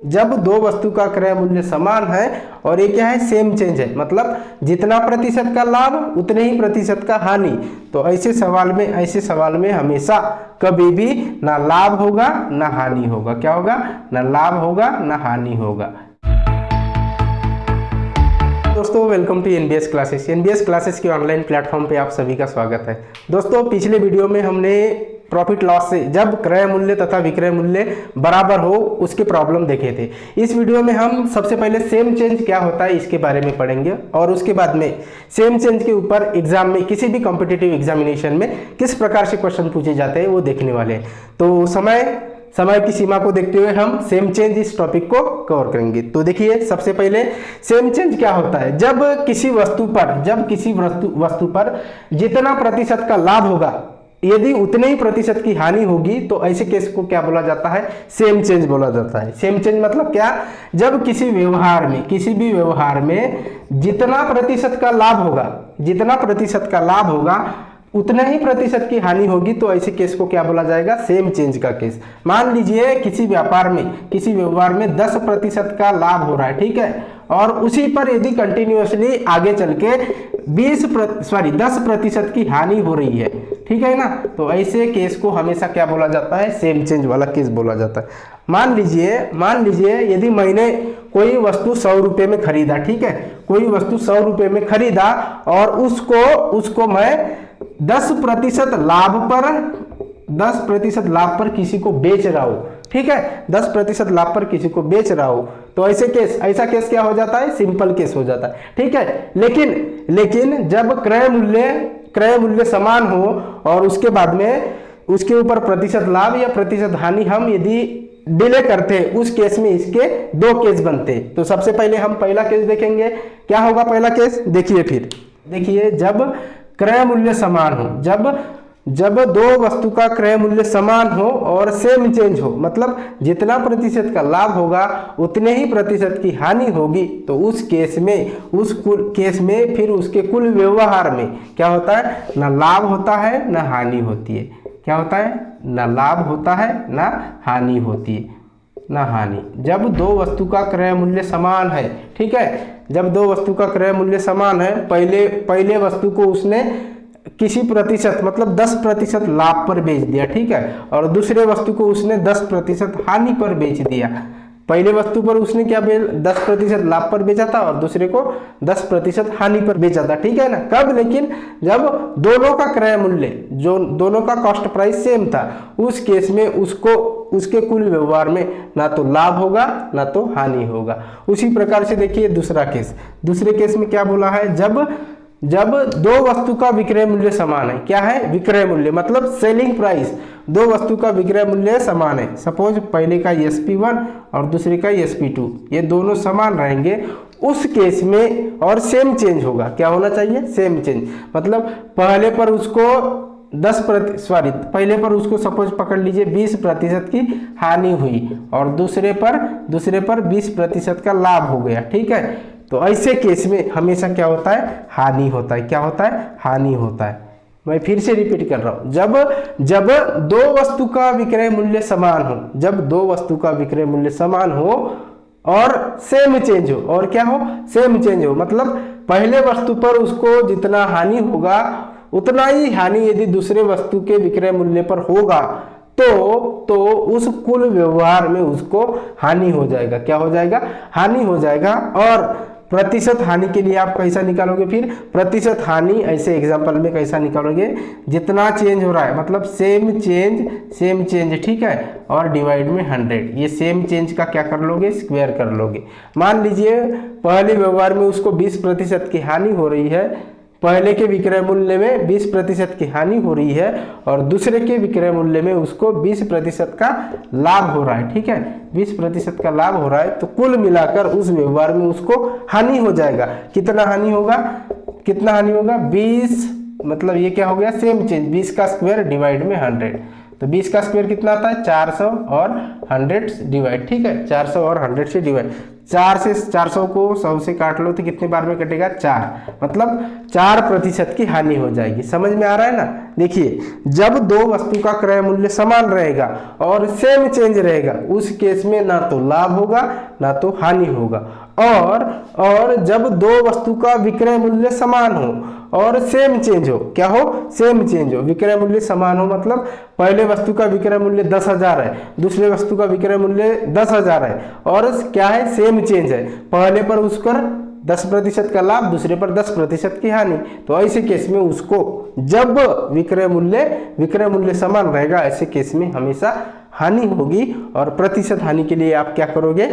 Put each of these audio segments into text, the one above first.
जब दो वस्तु का क्रय मूल्य समान है और ये क्या है, सेम चेंज है, मतलब जितना प्रतिशत का लाभ उतने ही प्रतिशत का हानि। तो ऐसे सवाल में हमेशा कभी भी ना लाभ होगा ना हानि होगा। क्या होगा? ना लाभ होगा ना हानि होगा। दोस्तों welcome to NBS classes. NBS classes के ऑनलाइन प्लेटफॉर्म पे आप सभी का स्वागत है। दोस्तों पिछले वीडियो में हमने प्रॉफिट लॉस से जब क्रय मूल्य तथा विक्रय मूल्य बराबर हो उसके प्रॉब्लम देखे थे। इस वीडियो में हम सबसे पहले सेम चेंज क्या होता है इसके बारे में पढ़ेंगे और उसके बाद में सेम चेंज के ऊपर एग्जाम में किसी भी कॉम्पिटिटिव एग्जामिनेशन में किस प्रकार से क्वेश्चन पूछे जाते हैं वो देखने वाले हैं। तो समय की सीमा को देखते हुए हम सेम चेंज इस टॉपिक को कवर करेंगे। तो देखिए सबसे पहले सेम चेंज क्या होता है। जब किसी वस्तु पर जितना प्रतिशत का लाभ होगा यदि उतने ही प्रतिशत की हानि होगी तो ऐसे केस को क्या बोला जाता है, सेम चेंज बोला जाता है। सेम चेंज मतलब क्या? जब किसी भी व्यवहार में जितना प्रतिशत का लाभ होगा उतना ही प्रतिशत की हानि होगी तो ऐसे केस को क्या बोला जाएगा, सेम चेंज का केस। मान लीजिए किसी व्यवहार में 10% का लाभ हो रहा है, ठीक है, और उसी पर यदि कंटिन्यूअसली आगे चल के 10% की हानि हो रही है, ठीक है ना, तो ऐसे केस को हमेशा क्या बोला जाता है, सेम चेंज वाला केस बोला जाता है। मान लीजिए यदि मैंने कोई वस्तु 100 रुपये में खरीदा, ठीक है, कोई वस्तु 100 रुपये में खरीदा और उसको मैं 10% लाभ पर किसी को बेच रहा हूं, ठीक है, 10% लाभ पर किसी को बेच रहा हूं, तो ऐसा केस क्या हो जाता है, सिंपल केस हो जाता है, ठीक है। लेकिन जब क्रय मूल्य समान हो और उसके बाद में उसके ऊपर प्रतिशत लाभ या प्रतिशत हानि हम यदि डिले करते हैं, उस केस में इसके दो केस बनते हैं। तो सबसे पहले हम पहला केस देखेंगे। क्या होगा पहला केस? देखिए जब क्रय मूल्य समान हो, जब दो वस्तु का क्रय मूल्य समान हो और सेम चेंज हो, मतलब जितना प्रतिशत का लाभ होगा उतने ही प्रतिशत की हानि होगी, तो उस केस में फिर उसके कुल व्यवहार में क्या होता है, ना लाभ होता है ना हानि होती है। क्या होता है? ना लाभ होता है ना हानि होती है, ना हानि। जब दो वस्तु का क्रय मूल्य समान है, ठीक है, जब दो वस्तु का क्रय मूल्य समान है, पहले वस्तु को उसने किसी प्रतिशत मतलब 10% लाभ पर बेच दिया, ठीक है, और दूसरे वस्तु को उसने 10% हानि पर बेच दिया। पहले वस्तु पर उसने क्या 10% लाभ पर बेचा था और दूसरे को 10% हानि पर बेचा था, ठीक है ना। कब? लेकिन जब दोनों का क्रय मूल्य जो दोनों का कॉस्ट प्राइस सेम था, उस केस में उसके कुल व्यवहार में ना तो लाभ होगा ना तो हानि होगा। उसी प्रकार से देखिए दूसरे केस में क्या बोला है, जब दो वस्तु का विक्रय मूल्य समान है। क्या है? विक्रय मूल्य मतलब सेलिंग प्राइस। दो वस्तु का विक्रय मूल्य समान है, सपोज पहले का SP1 और दूसरे का SP2, ये दोनों समान रहेंगे, उस केस में और सेम चेंज होगा। क्या होना चाहिए? Same change. मतलब पहले पर उसको सपोज पकड़ लीजिए 20% की हानि हुई और दूसरे पर 20% का लाभ हो गया, ठीक है, तो ऐसे केस में हमेशा क्या होता है, हानि होता है। क्या होता है? हानि होता है। मैं फिर से रिपीट कर रहा हूं, जब दो वस्तु का विक्रय मूल्य समान हो और सेम चेंज हो, और क्या हो, सेम चेंज हो, मतलब पहले वस्तु पर उसको जितना हानि होगा उतना ही हानि यदि दूसरे वस्तु के विक्रय मूल्य पर होगा तो उस कुल व्यवहार में उसको हानि हो जाएगा। क्या हो जाएगा? हानि हो जाएगा। और प्रतिशत हानि के लिए आप कैसा निकालोगे? फिर प्रतिशत हानि ऐसे एग्जांपल में कैसा निकालोगे, जितना चेंज हो रहा है मतलब सेम चेंज, ठीक है, और डिवाइड में 100, ये सेम चेंज का क्या कर लोगे, स्क्वायर कर लोगे। मान लीजिए पहले व्यवहार में उसको 20% की हानि हो रही है, पहले के विक्रय मूल्य में 20% की हानि हो रही है और दूसरे के विक्रय मूल्य में उसको 20% का लाभ हो रहा है, ठीक है, 20% का लाभ हो रहा है, तो कुल मिलाकर उस व्यवहार में उसको हानि हो जाएगा। कितना हानि होगा? 20, मतलब ये क्या हो गया, सेम चेंज, 20 का स्क्वायर डिवाइड में 100, तो 20 का स्क्वायर कितना आता है, 400 और 100 डिवाइड, ठीक है, 400 और 100 से डिवाइड, 4 से 400 को 100 से काट लो तो कितने बार में कटेगा, 4, मतलब 4% की हानि हो जाएगी। समझ में आ रहा है ना। देखिए, जब दो वस्तु का क्रय मूल्य समान रहेगा और सेम चेंज रहेगा, उस केस में ना तो लाभ होगा ना तो हानि होगा। और जब दो वस्तु का विक्रय मूल्य समान हो और सेम चेंज हो, क्या हो, सेम चेंज हो, विक्रय मूल्य समान हो, मतलब पहले वस्तु का विक्रय मूल्य 10,000 है, दूसरे वस्तु का विक्रय मूल्य 10,000 है, और क्या है, सेम चेंज है, पहले पर उसका 10% का लाभ, दूसरे पर 10% की हानि। तो ऐसे केस में उसको, जब विक्रय मूल्य समान रहेगा, ऐसे केस में हमेशा हानि होगी। और प्रतिशत हानि के लिए आप क्या करोगे,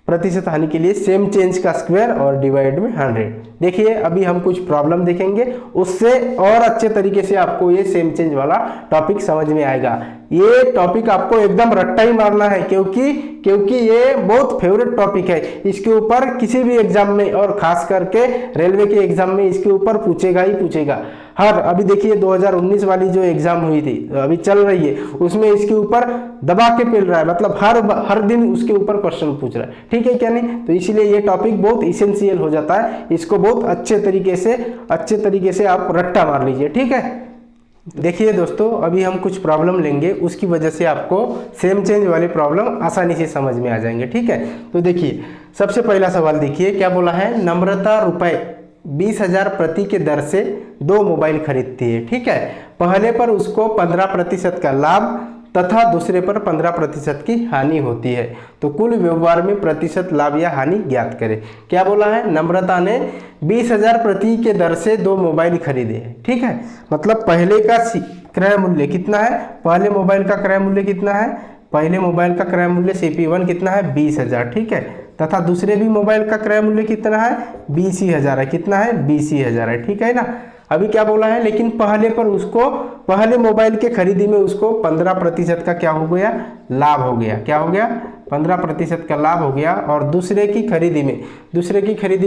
प्रतिशत हानि के लिए सेम चेंज का स्क्वायर और डिवाइड में 100। देखिए, अभी हम कुछ प्रॉब्लम देखेंगे, उससे और अच्छे तरीके से आपको ये सेम चेंज वाला टॉपिक समझ में आएगा। ये टॉपिक आपको एकदम रट्टा ही मारना है, क्योंकि ये बहुत फेवरेट टॉपिक है। इसके ऊपर किसी भी एग्जाम में, और खास करके रेलवे के एग्जाम में इसके ऊपर पूछेगा ही पूछेगा। अभी देखिए 2019 वाली जो एग्जाम हुई थी, अभी चल रही है, उसमें इसके ऊपर दबा के पेल रहा है, मतलब हर दिन उसके ऊपर क्वेश्चन पूछ रहा है, ठीक है क्या नहीं। तो इसीलिए ये टॉपिक बहुत इसेंशियल हो जाता है, इसको बहुत अच्छे तरीके से आप रट्टा मार लीजिए, ठीक है। देखिए दोस्तों, अभी हम कुछ प्रॉब्लम लेंगे, उसकी वजह से आपको सेम चेंज वाले प्रॉब्लम आसानी से समझ में आ जाएंगे, ठीक है। तो देखिए, सबसे पहला सवाल देखिए, क्या बोला है, नम्रता रुपए 20,000 प्रति के दर से 2 मोबाइल खरीदती है, ठीक है। पहले पर उसको 15% का लाभ तथा दूसरे पर 15% की हानि होती है, तो कुल व्यवहार में प्रतिशत लाभ या हानि ज्ञात करें। क्या बोला है, नम्रता ने 20,000 प्रति के दर से 2 मोबाइल खरीदे हैं, ठीक है। मतलब पहले का क्रय मूल्य कितना है, पहले मोबाइल का क्रय मूल्य कितना है, पहले मोबाइल का क्रय मूल्य CP1 कितना है, 20,000, ठीक है, तथा दूसरे भी मोबाइल का क्रय मूल्य कितना है, 20,000 है, कितना है, 20,000 है, ठीक है ना। अभी क्या बोला है, लेकिन पहले मोबाइल के खरीदी में उसको 15% का क्या हो गया, लाभ हो गया, क्या हो गया, 15% का लाभ हो गया, और दूसरे की खरीदी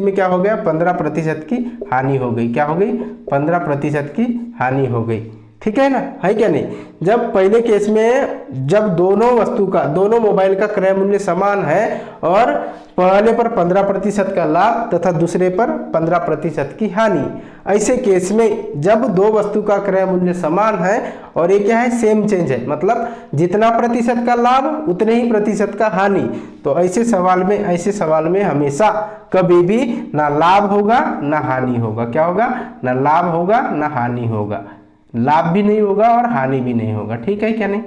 में क्या हो गया, 15% की हानि हो गई, क्या हो गई, 15% की हानि हो गई, ठीक है ना, है क्या नहीं। जब पहले केस में जब दोनों मोबाइल का क्रय मूल्य समान है और पहले पर 15% का लाभ तथा दूसरे पर 15% की हानि, ऐसे केस में जब दो वस्तु का क्रय मूल्य समान है और ये क्या है, सेम चेंज है, मतलब जितना प्रतिशत का लाभ उतने ही प्रतिशत का हानि, तो ऐसे सवाल में हमेशा कभी भी ना लाभ होगा ना हानि होगा, क्या होगा, ना लाभ होगा ना हानि होगा, लाभ भी नहीं होगा और हानि भी नहीं होगा, ठीक है क्या नहीं,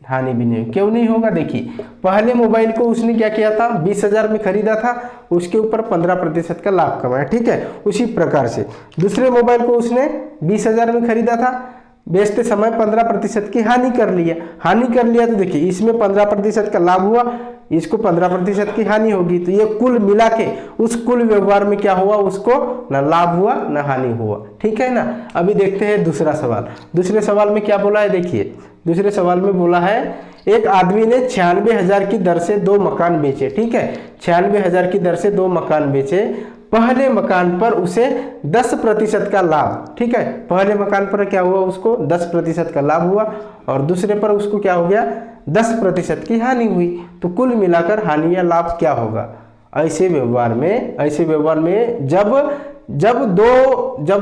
हानि भी नहीं, क्यों नहीं होगा। देखिए, पहले मोबाइल को उसने क्या किया था, 20,000 में खरीदा था, उसके ऊपर 15% का लाभ कमाया, ठीक है। उसी प्रकार से दूसरे मोबाइल को उसने 20,000 में खरीदा था, बेचते समय 15% की हानि कर लिया, तो देखिए इसमें 15% का लाभ हुआ, इसको 15% की हानि होगी, तो ये कुल मिला के उस कुल व्यवहार में क्या हुआ, उसको ना लाभ हुआ ना हानि हुआ, ठीक है ना। अभी देखते हैं दूसरा सवाल। दूसरे सवाल में क्या बोला है, देखिए दूसरे सवाल में बोला है, एक आदमी ने 96,000 की दर से 2 मकान बेचे, ठीक है, 96,000 की दर से 2 मकान बेचे। पहले मकान पर उसे 10% का लाभ, ठीक है, पहले मकान पर क्या हुआ, उसको 10% का लाभ हुआ, और दूसरे पर उसको क्या हो गया, 10% की हानि हुई, तो कुल मिलाकर हानि या लाभ क्या होगा। ऐसे व्यवहार में जब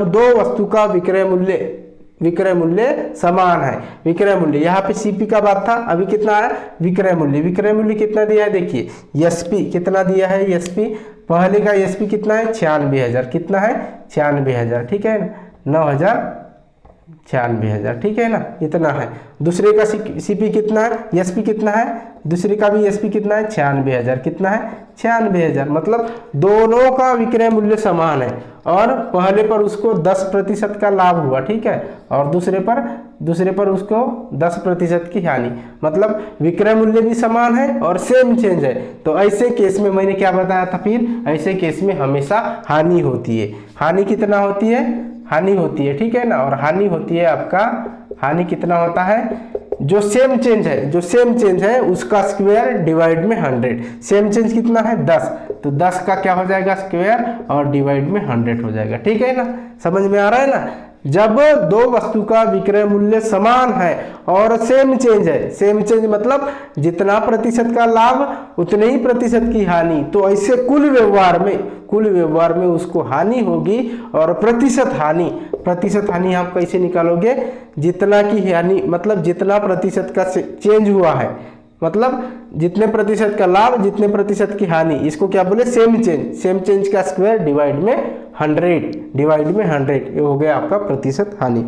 दो वस्तु का विक्रय मूल्य समान है, विक्रय मूल्य यहाँ पे CP का बात था, अभी कितना है, विक्रय मूल्य कितना दिया है, देखिए SP कितना दिया है, SP पहले का SP कितना है, 96,000, कितना है, 96,000, ठीक है ना, 96,000, ठीक है ना, इतना है। दूसरे का CP कितना है, SP कितना है, दूसरे का भी SP कितना है, 96,000, कितना है, 96,000, मतलब दोनों का विक्रय मूल्य समान है और पहले पर उसको 10% का लाभ हुआ, ठीक है, और दूसरे पर उसको 10% की हानि, मतलब विक्रय मूल्य भी समान है और सेम चेंज है। तो ऐसे केस में मैंने क्या बताया था, फिर ऐसे केस में हमेशा हानि होती है। हानि कितना होती है, हानि होती है, ठीक है ना, और हानि होती है आपका, हानि कितना होता है, जो सेम चेंज है उसका स्क्वायर डिवाइड में 100, सेम चेंज कितना है, 10, तो 10 का क्या हो जाएगा, स्क्वायर और डिवाइड में 100 हो जाएगा, ठीक है ना, समझ में आ रहा है ना। जब दो वस्तु का विक्रय मूल्य समान है और सेम चेंज है, सेम चेंज मतलब जितना प्रतिशत का लाभ उतने ही प्रतिशत की हानि, तो ऐसे कुल व्यवहार में उसको हानि होगी। और प्रतिशत हानि आप कैसे निकालोगे, जितना की हानि मतलब जितना प्रतिशत का चेंज हुआ है, मतलब जितने प्रतिशत का लाभ जितने प्रतिशत की हानि, इसको क्या बोले, सेम चेंज का स्क्वायर डिवाइड में 100, ये हो गया आपका प्रतिशत हानि।